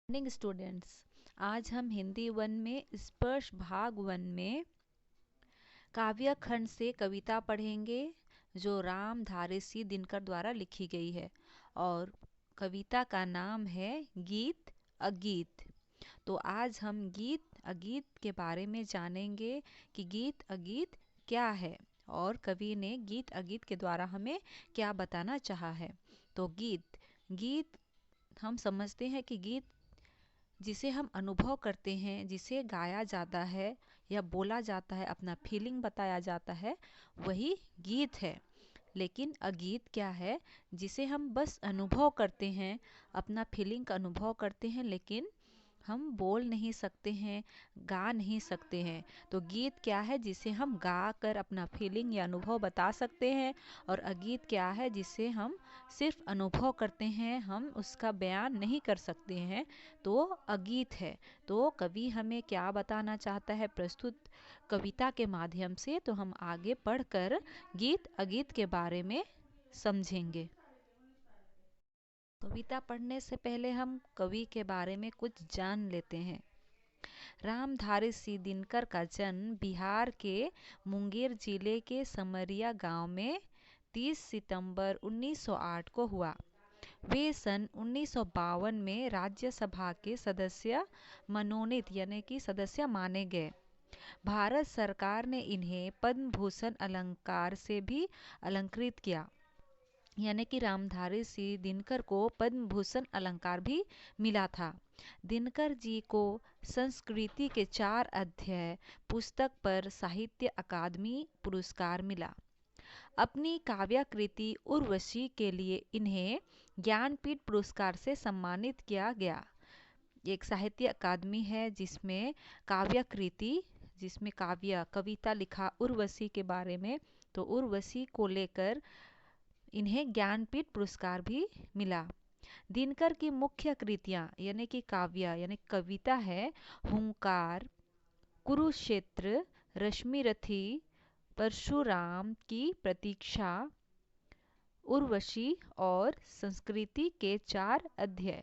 Morning students. आज हम Hindi one में स्पर्श भाग वन में काव्य खंड से कविता पढ़ेंगे जो रामधारी सिंह दिनकर द्वारा लिखी गई है। और कविता का नाम है गीत अगीत। तो आज हम गीत अगीत के बारे में जानेंगे कि गीत अगीत क्या है और कवि ने गीत अगीत के द्वारा हमें क्या बताना चाहा है। तो गीत गीत हम समझते हैं कि गीत जिसे हम अनुभव करते हैं, जिसे गाया जाता है या बोला जाता है, अपना फीलिंग बताया जाता है, वही गीत है। लेकिन अगीत क्या है? जिसे हम बस अनुभव करते हैं, अपना फीलिंग का अनुभव करते हैं, लेकिन हम बोल नहीं सकते हैं, गा नहीं सकते हैं। तो गीत क्या है? जिसे हम गा कर अपना फीलिंग या अनुभव बता सकते हैं। और अगीत क्या है? जिसे हम सिर्फ अनुभव करते हैं, हम उसका बयान नहीं कर सकते हैं, तो अगीत है। तो कवि हमें क्या बताना चाहता है प्रस्तुत कविता के माध्यम से, तो हम आगे पढ़कर गीत अगीत के बारे में समझेंगे। कविता पढ़ने से पहले हम कवि के बारे में कुछ जान लेते हैं। रामधारी सिंह दिनकर का जन्म बिहार के मुंगेर जिले के समरिया गांव में 30 सितंबर 1908 को हुआ। वे सन 1952 में राज्यसभा के सदस्य मनोनीत यानी कि सदस्य माने गए। भारत सरकार ने इन्हें पद्म भूषण अलंकार से भी अलंकृत किया, यानी कि रामधारी सिंह दिनकर को पद्म भूषण अलंकार भी मिला था। दिनकर जी को संस्कृति के 4 अध्याय पुस्तक पर साहित्य अकादमी पुरस्कार मिला। अपनी काव्याकृति उर्वशी के लिए इन्हें ज्ञानपीठ पुरस्कार से सम्मानित किया गया। एक साहित्य अकादमी है जिसमें काव्याकृति, जिसमें काव्य कविता लिखा उर्वशी के बारे में, तो उर्वशी को लेकर इन्हें ज्ञानपीठ पुरस्कार भी मिला। दिनकर की मुख्य कृतियां यानी कि काव्य यानी कविता है हुंकार, कुरुक्षेत्र, रश्मिरथी, परशुराम की प्रतीक्षा, उर्वशी और संस्कृति के 4 अध्याय।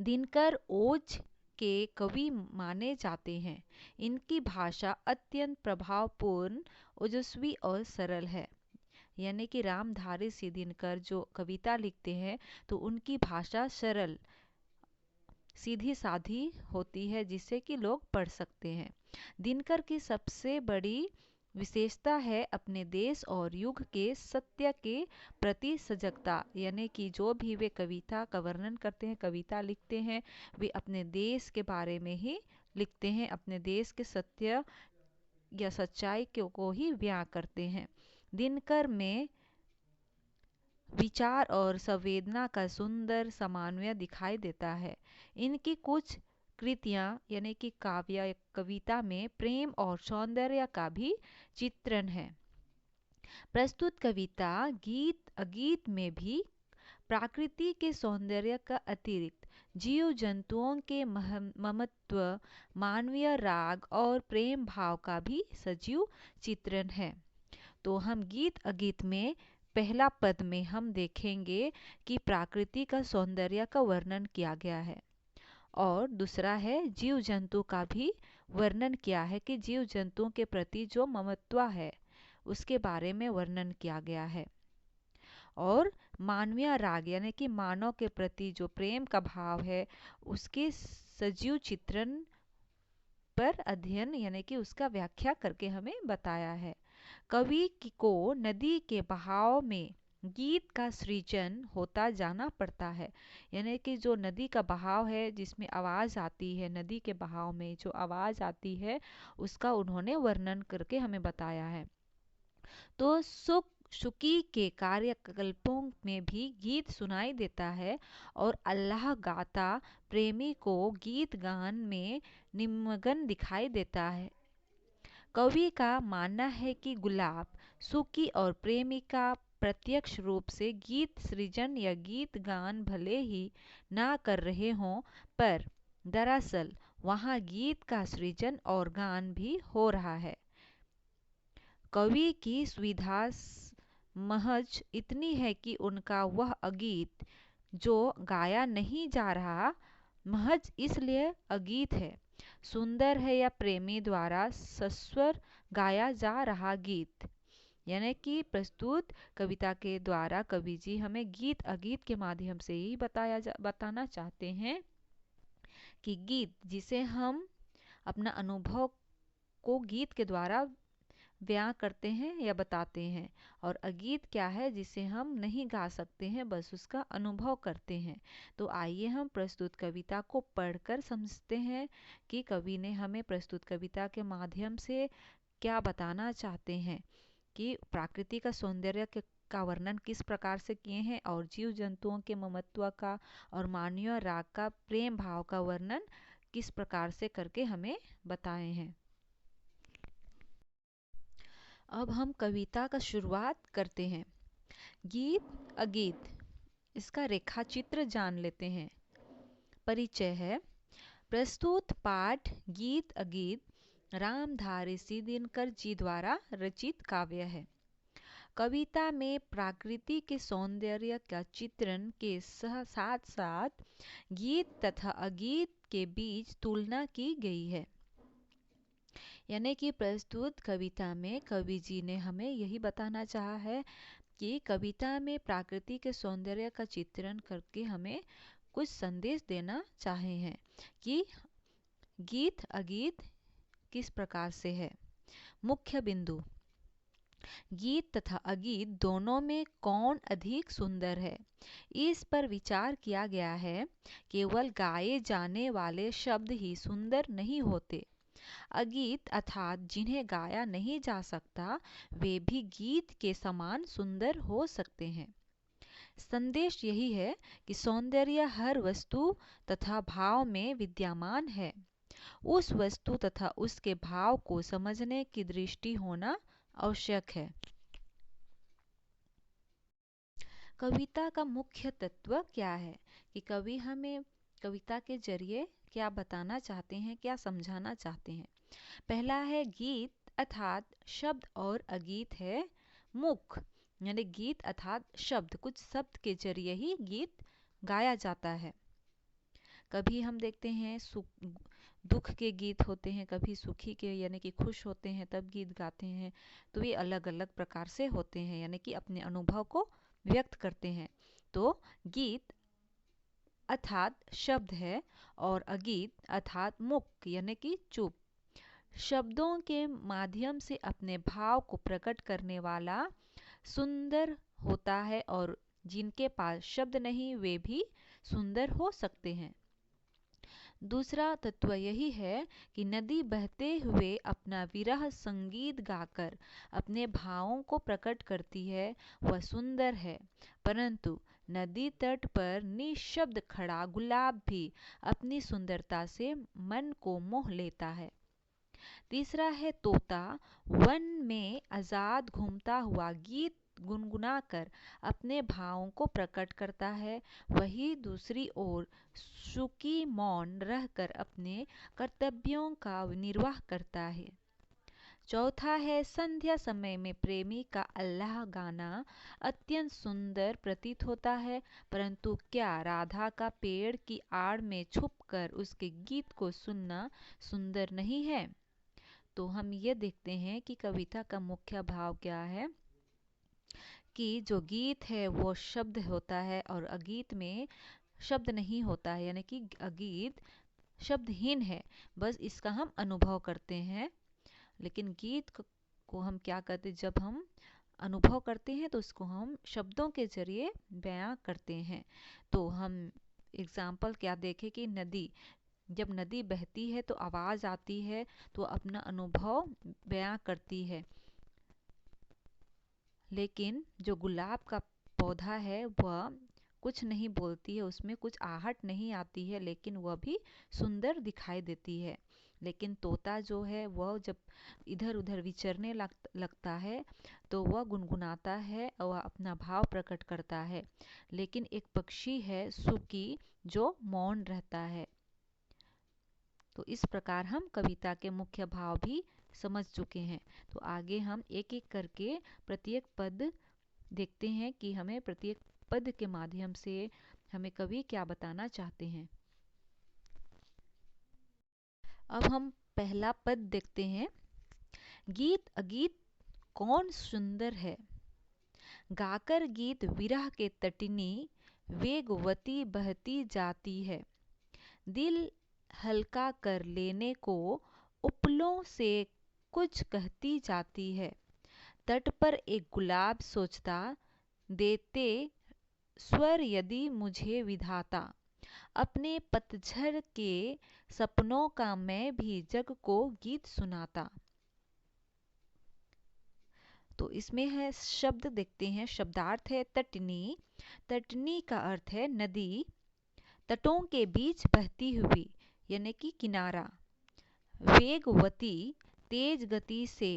दिनकर ओज के कवि माने जाते हैं। इनकी भाषा अत्यंत प्रभावपूर्ण, ओजस्वी और सरल है। यानी कि रामधारी सिंह दिनकर जो कविता लिखते हैं तो उनकी भाषा सरल, सीधी साधी होती है, जिससे कि लोग पढ़ सकते हैं। दिनकर की सबसे बड़ी विशेषता है अपने देश और युग के सत्य के प्रति सजगता। यानी कि जो भी वे कविता का वर्णन करते हैं, कविता लिखते हैं, वे अपने देश के बारे में ही लिखते हैं, अपने देश के सत्य या सच्चाई को ही बयां करते हैं। दिनकर में विचार और संवेदना का सुंदर समन्वय दिखाई देता है। इनकी कुछ कृतियां यानी कि काव्य या कविता में प्रेम और सौंदर्य का भी चित्रण है। प्रस्तुत कविता गीत अगीत में भी प्रकृति के सौंदर्य का अतिरिक्त जीव जंतुओं के ममत्व, मानवीय राग और प्रेम भाव का भी सजीव चित्रण है। तो हम गीत अगीत में पहला पद में हम देखेंगे कि प्रकृति का सौंदर्य का वर्णन किया गया है, और दूसरा है जीव जंतु का भी वर्णन किया है कि जीव जंतुओं के प्रति जो ममत्व है उसके बारे में वर्णन किया गया है। और मानवीय राग यानी कि मानव के प्रति जो प्रेम का भाव है उसके सजीव चित्रण पर अध्ययन यानी कि उसका व्याख्या करके हमें बताया है। कवि को नदी के बहाव में गीत का सृजन होता जाना पड़ता है। यानी कि जो नदी का बहाव है जिसमें आवाज़ आती है, नदी के बहाव में जो आवाज़ आती है उसका उन्होंने वर्णन करके हमें बताया है। तो सुकी के कार्यकल्पों में भी गीत सुनाई देता है और अल्लाह गाता प्रेमी को गीत गान में निमग्न दिखाई देता है। कवि का मानना है कि गुलाब, सुकी और प्रेमिका प्रत्यक्ष रूप से गीत सृजन या गीत गान भले ही ना कर रहे हों, पर दरअसल वहाँ गीत का सृजन और गान भी हो रहा है। कवि की सुविधा महज इतनी है कि उनका वह अगीत जो गाया नहीं जा रहा महज इसलिए अगीत है, सुंदर है या प्रेमी द्वारा सस्वर गाया जा रहा गीत। यानी कि प्रस्तुत कविता के द्वारा कवि जी हमें गीत अगीत के माध्यम से ही बताना चाहते हैं कि गीत जिसे हम अपना अनुभव को गीत के द्वारा बयां करते हैं या बताते हैं, और अगीत क्या है जिसे हम नहीं गा सकते हैं, बस उसका अनुभव करते हैं। तो आइए हम प्रस्तुत कविता को पढ़कर समझते हैं कि कवि ने हमें प्रस्तुत कविता के माध्यम से क्या बताना चाहते हैं, कि प्रकृति का सौंदर्य का वर्णन किस प्रकार से किए हैं, और जीव जंतुओं के ममत्व का और मानवीय राग का प्रेम भाव का वर्णन किस प्रकार से करके हमें बताए हैं। अब हम कविता का शुरुआत करते हैं। गीत अगीत, इसका रेखाचित्र जान लेते हैं। परिचय है। प्रस्तुत पाठ गीत अगीत रामधारी सिंह दिनकर जी द्वारा रचित काव्य है। कविता में प्रकृति के सौंदर्य का चित्रण के साथ साथ गीत तथा अगीत के बीच तुलना की गई है। यानी कि प्रस्तुत कविता में कवि जी ने हमें यही बताना चाहा है कि कविता में प्रकृति के सौंदर्य का चित्रण करके हमें कुछ संदेश देना चाहे हैं कि गीत अगीत किस प्रकार से है। मुख्य बिंदु, गीत तथा अगीत दोनों में कौन अधिक सुंदर है, इस पर विचार किया गया है। केवल गाए जाने वाले शब्द ही सुंदर नहीं होते, अगीत अर्थात जिन्हें गाया नहीं जा सकता वे भी गीत के समान सुंदर हो सकते हैं। संदेश यही है कि सौंदर्य हर वस्तु तथा भाव में विद्यमान है। उस वस्तु तथा उसके भाव को समझने की दृष्टि होना आवश्यक है। कविता का मुख्य तत्व क्या है, कि कवि हमें कविता के जरिए क्या बताना चाहते हैं, क्या समझाना चाहते हैं। पहला है गीत अर्थात शब्द और अगीत है मुख, यानी गीत अर्थात शब्द, कुछ शब्द के जरिए ही गीत गाया जाता है। कभी हम देखते हैं दुख के गीत होते हैं, कभी सुखी के यानी कि खुश होते हैं तब गीत गाते हैं। तो ये अलग अलग प्रकार से होते हैं, यानी कि अपने अनुभव को व्यक्त करते हैं। तो गीत अर्थात शब्द है और अगीत अर्थात मुख यानी कि चुप, शब्दों के माध्यम से अपने भाव को प्रकट करने वाला सुंदर होता है, और जिनके पास शब्द नहीं वे भी सुंदर हो सकते हैं। दूसरा तत्व यही है कि नदी बहते हुए अपना विरह संगीत गाकर अपने भावों को प्रकट करती है, वह सुंदर है। परंतु नदी तट पर निशब्द खड़ा गुलाब भी अपनी सुंदरता से मन को मोह लेता है। तीसरा है तोता, वन में आजाद घूमता हुआ गीत गुनगुनाकर अपने भावों को प्रकट करता है, वही दूसरी ओर सुखी मौन रहकर अपने कर्तव्यों का निर्वाह करता है। चौथा है संध्या समय में प्रेमी का अल्लाह गाना अत्यंत सुंदर प्रतीत होता है, परंतु क्या राधा का पेड़ की आड़ में छुपकर उसके गीत को सुनना सुंदर नहीं है। तो हम ये देखते हैं कि कविता का मुख्य भाव क्या है, कि जो गीत है वो शब्द होता है और अगीत में शब्द नहीं होता है, यानी कि अगीत शब्दहीन है, बस इसका हम अनुभव करते हैं। लेकिन गीत को हम क्या करते हैं, जब हम अनुभव करते हैं तो उसको हम शब्दों के जरिए बयां करते हैं। तो हम एग्जाम्पल क्या देखें कि नदी, जब नदी बहती है तो आवाज़ आती है, तो अपना अनुभव बयां करती है। लेकिन जो गुलाब का पौधा है वह कुछ नहीं बोलती है, उसमें कुछ आहट नहीं आती है, लेकिन वह भी सुंदर दिखाई देती है। लेकिन तोता जो है वह जब इधर उधर विचरने लगता है तो वह गुनगुनाता है और वह अपना भाव प्रकट करता है। लेकिन एक पक्षी है सुकी जो मौन रहता है। तो इस प्रकार हम कविता के मुख्य भाव भी समझ चुके हैं। तो आगे हम एक एक करके प्रत्येक पद देखते हैं कि हमें प्रत्येक पद के माध्यम से हमें कवि क्या बताना चाहते हैं। अब हम पहला पद देखते हैं। गीत अगीत कौन सुंदर है, गाकर गीत विरह के तटिनी वेगवती बहती जाती है। दिल हल्का कर लेने को उपलों से कुछ कहती जाती है। तट पर एक गुलाब सोचता, देते स्वर यदि मुझे विधाता। अपने पतझड़ के सपनों का मैं भी जग को गीत सुनाता। तो इसमें है शब्द देखते हैं। शब्दार्थ है तटनी। तटनी का अर्थ है नदी, तटों के बीच बहती हुई यानी कि किनारा। वेगवती तेज गति से,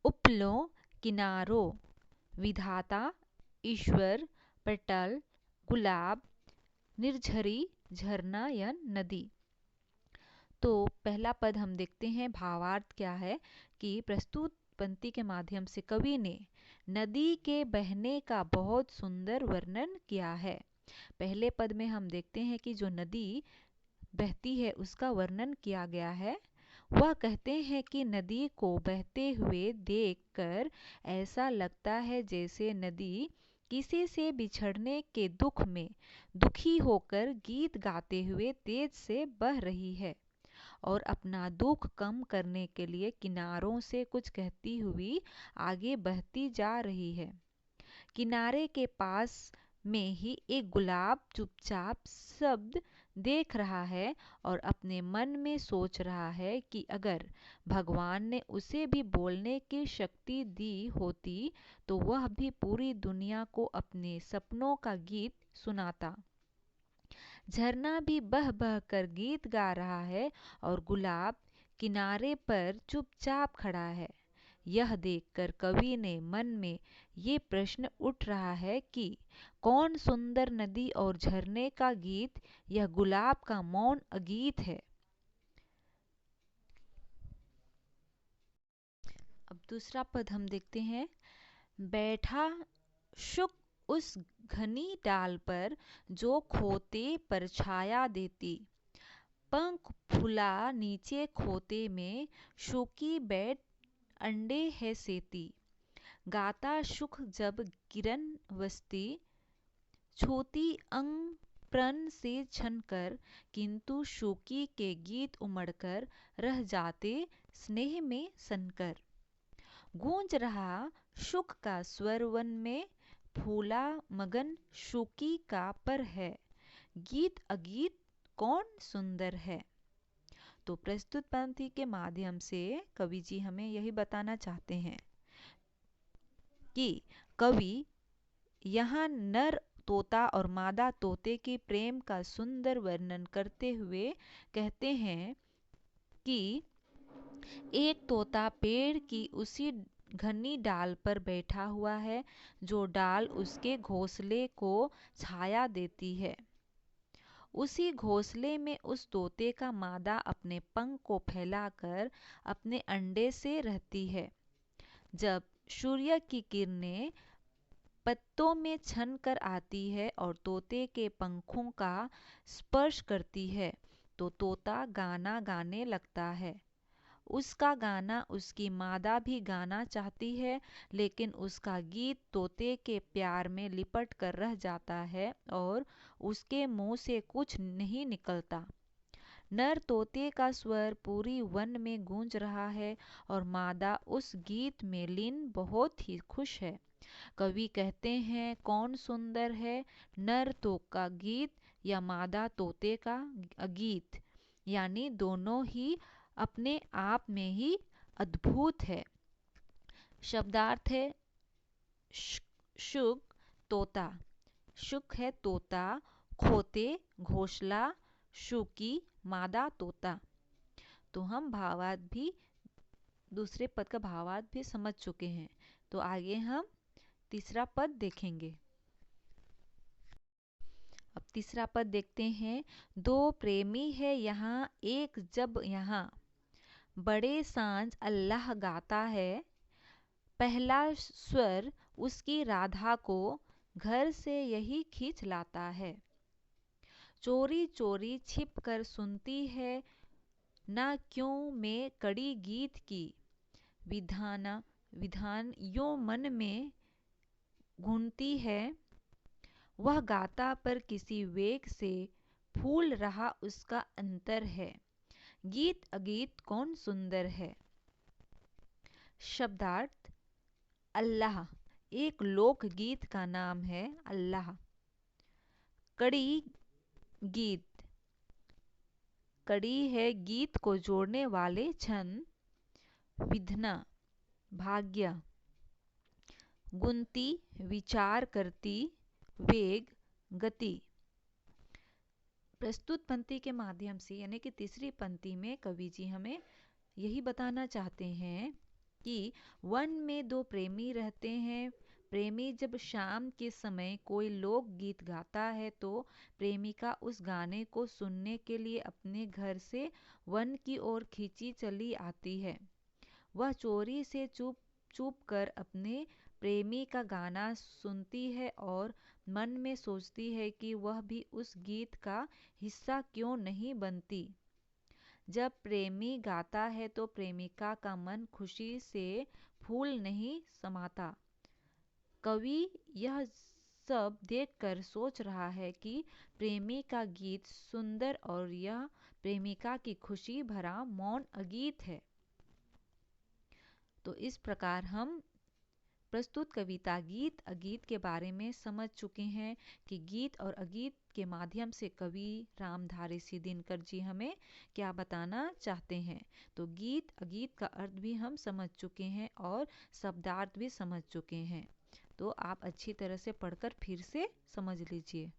उपलों किनारों, विधाता ईश्वर, पटल गुलाब, निर्झरी झरना या नदी। तो पहला पद हम देखते हैं। भावार्थ क्या है कि प्रस्तुत पंक्ति के माध्यम से कवि ने नदी के बहने का बहुत सुंदर वर्णन किया है। पहले पद में हम देखते हैं कि जो नदी बहती है उसका वर्णन किया गया है। वह कहते हैं कि नदी को बहते हुए देखकर ऐसा लगता है जैसे नदी किसी से बिछड़ने के दुख में दुखी होकर गीत गाते हुए तेज से बह रही है और अपना दुख कम करने के लिए किनारों से कुछ कहती हुई आगे बहती जा रही है। किनारे के पास में ही एक गुलाब चुपचाप शब्द देख रहा है और अपने मन में सोच रहा है कि अगर भगवान ने उसे भी बोलने की शक्ति दी होती तो वह भी पूरी दुनिया को अपने सपनों का गीत सुनाता। झरना भी बह बह कर गीत गा रहा है और गुलाब किनारे पर चुपचाप खड़ा है। यह देखकर कवि ने मन में ये प्रश्न उठ रहा है कि कौन सुंदर नदी और झरने का गीत यह गुलाब का मौन अगीत है। अब दूसरा पद हम देखते हैं। बैठा शुक उस घनी डाल पर जो खोते पर छाया देती, पंख फुला नीचे खोते में शुकी बैठ अंडे है सेती। गाता सुख जब किरण वस्ती, छूती अंग प्रण से छन कर, किंतु शुकी के गीत उमड़कर रह जाते स्नेह में सनकर। गूंज रहा शुक का स्वर वन में, फूला मगन शुकी का पर है, गीत अगीत कौन सुंदर है। तो प्रस्तुत पंक्ति के माध्यम से कवि जी हमें यही बताना चाहते हैं कि कवि यहाँ नर तोता और मादा तोते के प्रेम का सुंदर वर्णन करते हुए कहते हैं कि एक तोता पेड़ की उसी घनी डाल पर बैठा हुआ है जो डाल उसके घोंसले को छाया देती है। उसी घोंसले में उस तोते का मादा अपने पंख को फैलाकर अपने अंडे से रहती है। जब सूर्य की किरणें पत्तों में छन कर आती है और तोते के पंखों का स्पर्श करती है तो तोता गाना गाने लगता है। उसका गाना उसकी मादा भी गाना चाहती है, लेकिन उसका गीत तोते के प्यार में लिपट कर रह जाता है और उसके मुंह से कुछ नहीं निकलता। नर तोते का स्वर पूरी वन में गूंज रहा है और मादा उस गीत में लीन बहुत ही खुश है। कवि कहते हैं कौन सुंदर है, नर तो का गीत या मादा तोते का गीत, यानी दोनों ही अपने आप में ही अद्भुत है। शब्दार्थ है शुक तोता। शुक है तोता, खोते घोंसला, शुकी मादा तोता। तो हम भावार्थ भी दूसरे पद का भावार्थ भी समझ चुके हैं। तो आगे हम तीसरा पद देखेंगे। अब तीसरा पद देखते हैं। दो प्रेमी है यहाँ एक जब यहाँ, बड़े सांझ अल्लाह गाता है। पहला स्वर उसकी राधा को घर से यही खींच लाता है। चोरी चोरी छिप कर सुनती है ना क्यों मैं कड़ी गीत की विधान यो मन में घूमती है। वह गाता पर किसी वेग से फूल रहा उसका अंतर है। गीत अगीत कौन सुंदर है। शब्दार्थ अल्लाह एक लोकगीत का नाम है। अल्लाह। कड़ी गीत, कड़ी है गीत को जोड़ने वाले छंद। विधना भाग्य। गुनती विचार करती, वेग गति। प्रस्तुत पंक्ति के माध्यम से यानी कि तीसरी पंक्ति में कवि जी हमें यही बताना चाहते हैं कि वन में दो प्रेमी रहते हैं। प्रेमी जब शाम के समय कोई लोकगीत गाता है तो प्रेमिका उस गाने को सुनने के लिए अपने घर से वन की ओर खींची चली आती है। वह चोरी से चुप चुप कर अपने प्रेमी का गाना सुनती है और मन में सोचती है कि वह भी उस गीत का हिस्सा क्यों नहीं बनती। जब प्रेमी गाता है तो प्रेमिका का मन खुशी से फूल नहीं समाता। कवि यह सब देखकर सोच रहा है कि प्रेमी का गीत सुंदर और यह प्रेमिका की खुशी भरा मौन अगीत है। तो इस प्रकार हम प्रस्तुत कविता गीत अगीत के बारे में समझ चुके हैं कि गीत और अगीत के माध्यम से कवि रामधारी सिंह दिनकर जी हमें क्या बताना चाहते हैं। तो गीत अगीत का अर्थ भी हम समझ चुके हैं और शब्दार्थ भी समझ चुके हैं। तो आप अच्छी तरह से पढ़कर फिर से समझ लीजिए।